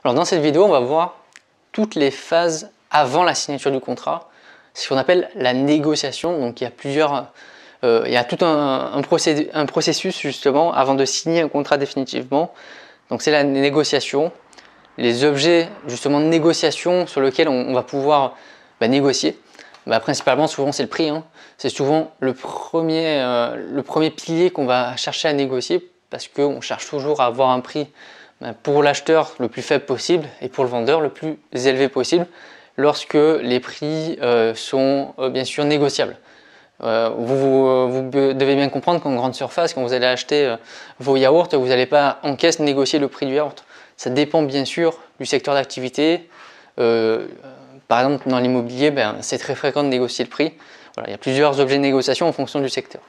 Alors dans cette vidéo, on va voir toutes les phases avant la signature du contrat, ce qu'on appelle la négociation. Donc il y a tout un processus justement avant de signer un contrat définitivement. Donc c'est la négociation, les objets justement de négociation sur lesquels on va pouvoir négocier. Principalement, souvent c'est le prix, hein. C'est souvent le premier pilier qu'on va chercher à négocier parce qu'on cherche toujours à avoir un prix pour l'acheteur le plus faible possible et pour le vendeur le plus élevé possible lorsque les prix sont bien sûr négociables. Vous devez bien comprendre qu'en grande surface, quand vous allez acheter vos yaourts, vous n'allez pas en caisse négocier le prix du yaourt. Ça dépend bien sûr du secteur d'activité. Par exemple, dans l'immobilier, c'est très fréquent de négocier le prix. Voilà, il y a plusieurs objets de négociation en fonction du secteur.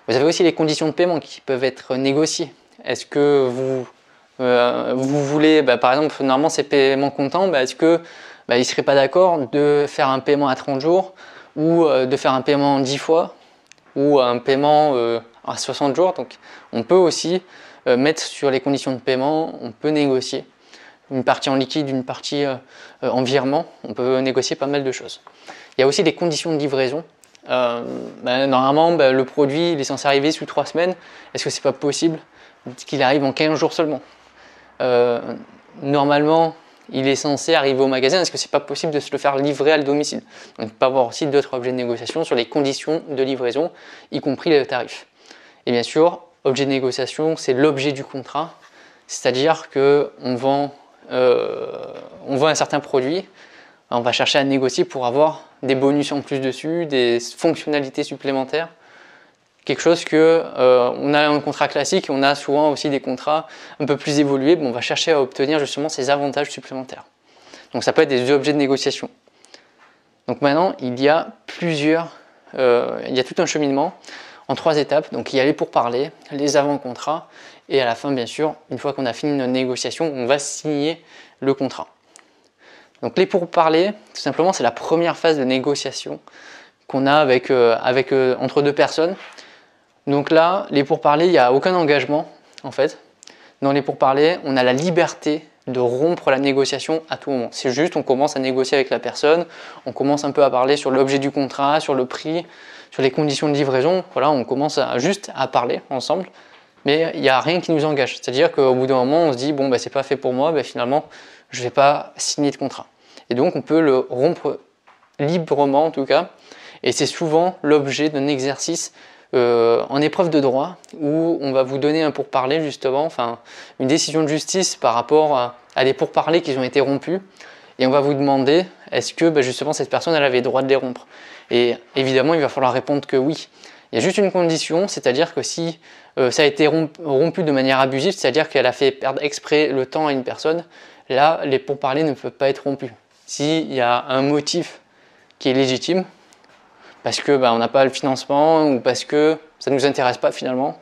Vous avez aussi les conditions de paiement qui peuvent être négociées. Est-ce que vous voulez, par exemple, normalement c'est paiement comptant, est-ce que il ne serait pas d'accord de faire un paiement à 30 jours ou de faire un paiement 10 fois ou un paiement à 60 jours. Donc on peut aussi mettre sur les conditions de paiement, on peut négocier une partie en liquide, une partie en virement, on peut négocier pas mal de choses. Il y a aussi les conditions de livraison. Normalement, le produit il est censé arriver sous 3 semaines. Est-ce que c'est pas possible qu'il arrive en 15 jours seulement? Normalement, il est censé arriver au magasin. Est-ce que c'est pas possible de se le faire livrer à le domicile? Donc, on peut avoir aussi d'autres objets de négociation sur les conditions de livraison, y compris les tarifs. Et bien sûr, objet de négociation, c'est l'objet du contrat, c'est-à-dire que on vend un certain produit, on va chercher à négocier pour avoir des bonus en plus dessus, des fonctionnalités supplémentaires. Quelque chose que on a un contrat classique et on a souvent aussi des contrats un peu plus évolués. On va chercher à obtenir justement ces avantages supplémentaires. Donc ça peut être des objets de négociation. Donc maintenant, il y a tout un cheminement en 3 étapes. Donc il y a les pourparlers, les avant-contrats et à la fin, bien sûr, une fois qu'on a fini notre négociation, on va signer le contrat. Donc les pourparlers, tout simplement, c'est la première phase de négociation qu'on a entre 2 personnes. Donc là, les pourparlers, il n'y a aucun engagement en fait. Dans les pourparlers, on a la liberté de rompre la négociation à tout moment. C'est juste, on commence à négocier avec la personne, on commence un peu à parler sur l'objet du contrat, sur le prix, sur les conditions de livraison. Voilà, on commence juste à parler ensemble, mais il n'y a rien qui nous engage. C'est-à-dire qu'au bout d'un moment, on se dit, bon, c'est pas fait pour moi, finalement, je ne vais pas signer de contrat. Et donc, on peut le rompre librement en tout cas, et c'est souvent l'objet d'un exercice en épreuve de droit où on va vous donner un pourparler justement, une décision de justice par rapport à des pourparlers qui ont été rompus et on va vous demander est-ce que justement cette personne elle avait le droit de les rompre, et évidemment il va falloir répondre que oui. Il y a juste une condition, c'est-à-dire que si ça a été rompu de manière abusive, c'est-à-dire qu'elle a fait perdre exprès le temps à une personne, là les pourparlers ne peuvent pas être rompus. S'il y a un motif qui est légitime, parce que on n'a pas le financement, ou parce que ça ne nous intéresse pas finalement,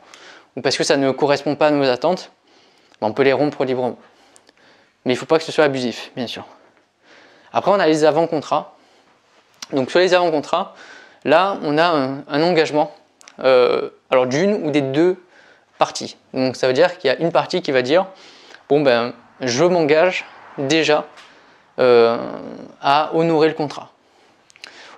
ou parce que ça ne correspond pas à nos attentes, on peut les rompre librement. Mais il ne faut pas que ce soit abusif, bien sûr. Après, on a les avant-contrats. Donc sur les avant-contrats, là, on a un engagement, alors d'une ou des 2 parties. Donc ça veut dire qu'il y a une partie qui va dire, je m'engage déjà à honorer le contrat.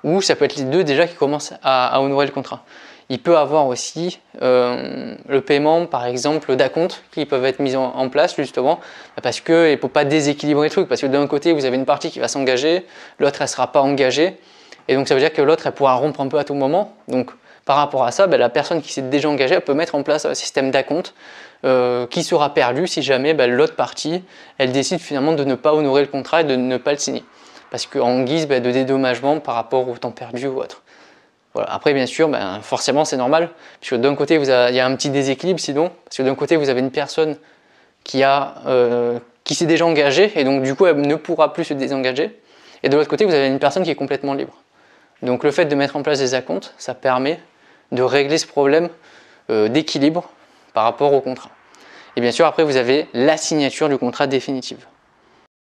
Ou ça peut être les 2 déjà qui commencent à honorer le contrat. Il peut avoir aussi le paiement par exemple d'acomptes qui peuvent être mis en place justement parce qu'il ne faut pas déséquilibrer le truc, parce que d'un côté vous avez une partie qui va s'engager, l'autre elle ne sera pas engagée, et donc ça veut dire que l'autre elle pourra rompre un peu à tout moment. Donc par rapport à ça, la personne qui s'est déjà engagée elle peut mettre en place un système d'acompte qui sera perdu si jamais l'autre partie elle décide finalement de ne pas honorer le contrat et de ne pas le signer, parce qu'en guise de dédommagement par rapport au temps perdu ou autre. Voilà. Après bien sûr, forcément c'est normal, puisque d'un côté il y a un petit déséquilibre sinon, parce que d'un côté vous avez une personne qui s'est déjà engagée et donc du coup elle ne pourra plus se désengager, et de l'autre côté vous avez une personne qui est complètement libre. Donc le fait de mettre en place des acomptes, ça permet de régler ce problème d'équilibre par rapport au contrat. Et bien sûr après vous avez la signature du contrat définitive.